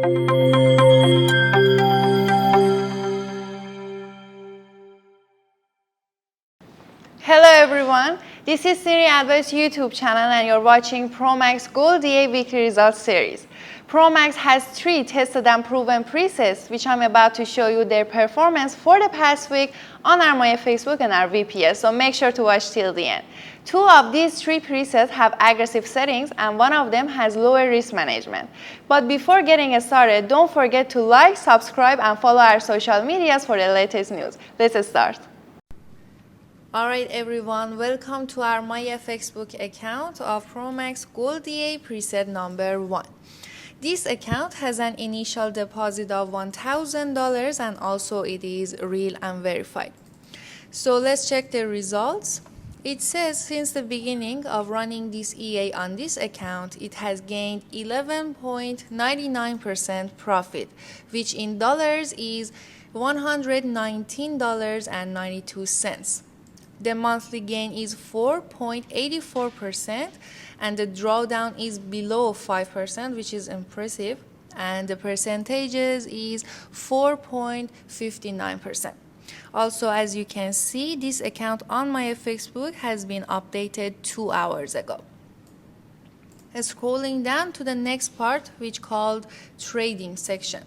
Hello everyone, this is Siri Advice YouTube channel and you're watching Promax Gold EA Weekly Results Series. Promax has 3 tested and proven presets which I'm about to show you their performance for the past week on our Myfxbook and our VPS, so make sure to watch till the end. 2 of these 3 presets have aggressive settings and 1 of them has lower risk management. But before getting started, don't forget to like, subscribe and follow our social medias for the latest news. Let's start. Alright everyone, welcome to our Myfxbook account of Promax Gold EA preset number 1. This account has an initial deposit of $1,000 and also it is real and verified. So let's check the results. It says since the beginning of running this EA on this account, it has gained 11.99% profit, which in dollars is $119.92. The monthly gain is 4.84% and the drawdown is below 5%, which is impressive, and the percentages is 4.59%. Also, as you can see, this account on Myfxbook has been updated 2 hours ago. Scrolling down to the next part, which called trading section.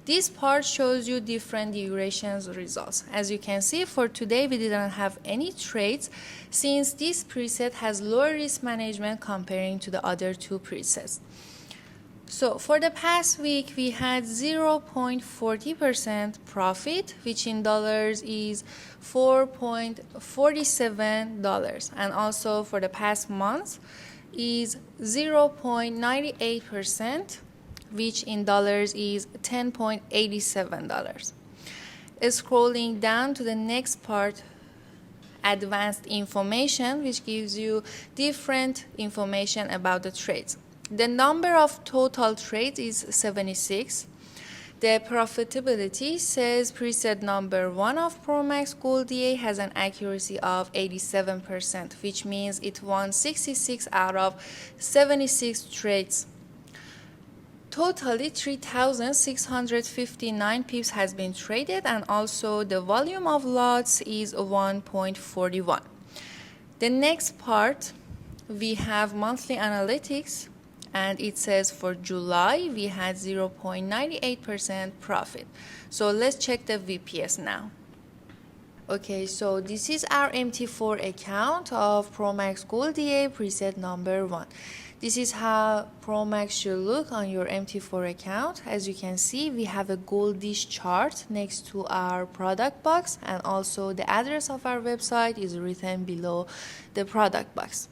This part shows you different durations results. As you can see, for today we didn't have any trades since this preset has lower risk management comparing to the other 2 presets. So for the past week we had 0.40% profit, which in dollars is $4.47, and also for the past month is 0.98%, which in dollars is $10.87. Scrolling down to the next part, advanced information, which gives you different information about the trades. The number of total trades is 76. The profitability says preset number 1 of Promax Gold EA has an accuracy of 87%, which means it won 66 out of 76 trades. Totally 3,659 pips has been traded and also the volume of lots is 1.41. The next part, we have monthly analytics and it says for July we had 0.98% profit. So let's check the VPS now. Okay, so this is our MT4 account of Promax Gold EA preset number 1. This is how Promax should look on your MT4 account. As you can see, we have a goldish chart next to our product box, and also the address of our website is written below the product box.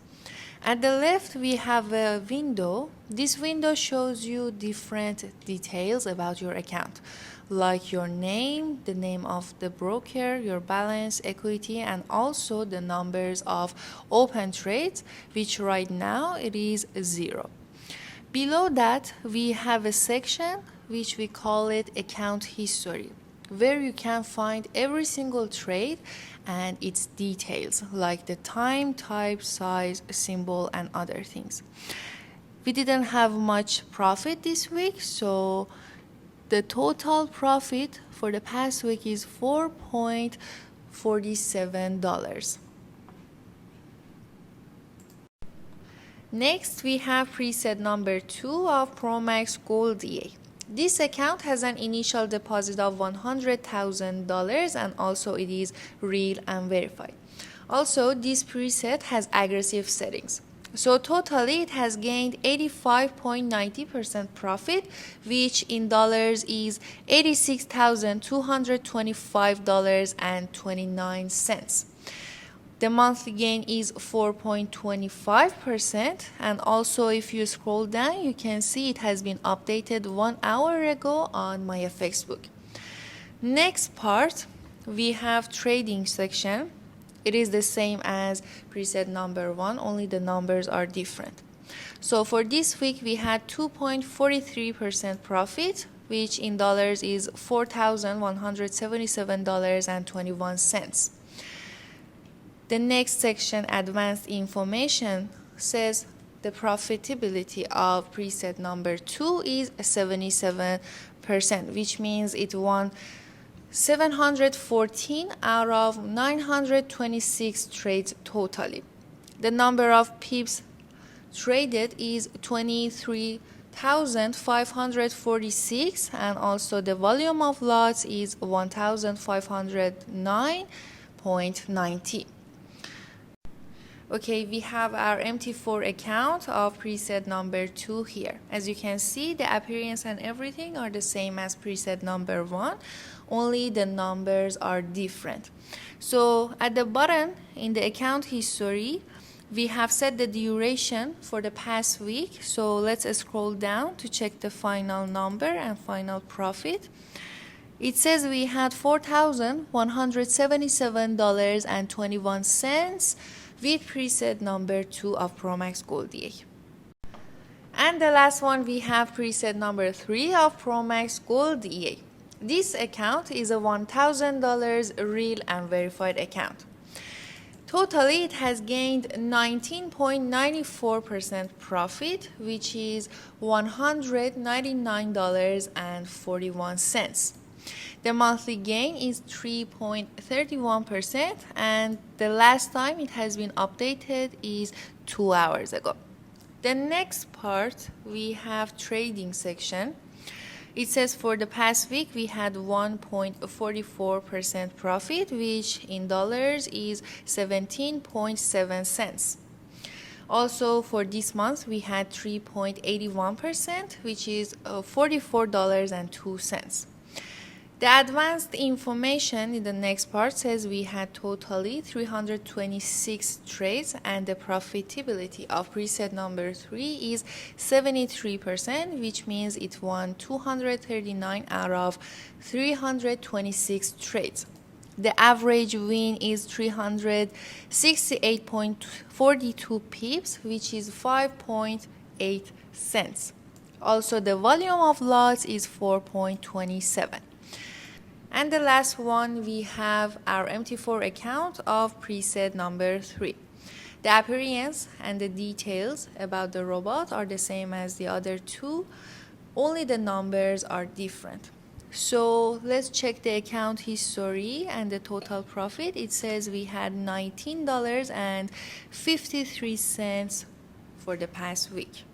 At the left, we have a window. This window shows you different details about your account, like your name, the name of the broker, your balance, equity, and also the numbers of open trades, which right now it is 0. Below that, we have a section which we call it account history, where you can find every single trade and its details, like the time, type, size, symbol, and other things. We didn't have much profit this week, so the total profit for the past week is $4.47. Next, we have preset number 2 of Promax Gold EA. This account has an initial deposit of $100,000 and also it is real and verified. Also, this preset has aggressive settings. So totally it has gained 85.90% profit, which in dollars is $86,225.29. The monthly gain is 4.25%, and also if you scroll down you can see it has been updated 1 hour ago on Myfxbook. Next part, we have trading section. It is the same as preset number 1, only the numbers are different. So for this week we had 2.43% profit, which in dollars is $4,177.21. The next section, advanced information, says the profitability of preset number 2 is 77%, which means it won 714 out of 926 trades totally. The number of pips traded is 23,546, and also the volume of lots is 1,509.90. Okay, we have our MT4 account of preset number 2 here. As you can see, the appearance and everything are the same as preset number 1, only the numbers are different. So at the bottom in the account history, we have set the duration for the past week. So let's scroll down to check the final number and final profit. It says we had $4,177.21 with preset number 2 of Promax Gold EA. And the last one, we have preset number 3 of Promax Gold EA. This account is a $1,000 real and verified account. Totally, it has gained 19.94% profit, which is $199.41. The monthly gain is 3.31%, and the last time it has been updated is 2 hours ago. The next part, we have trading section. It says for the past week we had 1.44% profit, which in dollars is 17.7 cents. Also for this month we had 3.81%, which is $44.02. The advanced information in the next part says we had totally 326 trades, and the profitability of preset number 3 is 73%, which means it won 239 out of 326 trades. The average win is 368.42 pips, which is 5.8 cents. Also, the volume of lots is 4.27. And the last one, we have our MT4 account of preset number 3. The appearance and the details about the robot are the same as the other two, only the numbers are different. So let's check the account history and the total profit. It says we had $19.53 for the past week.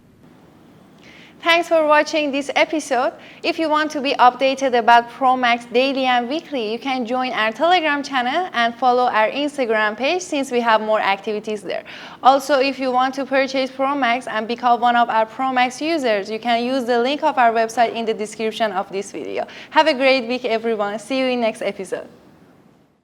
Thanks for watching this episode. If you want to be updated about Promax daily and weekly, you can join our Telegram channel and follow our Instagram page since we have more activities there. Also, if you want to purchase Promax and become one of our Promax users, you can use the link of our website in the description of this video. Have a great week, everyone. See you in next episode.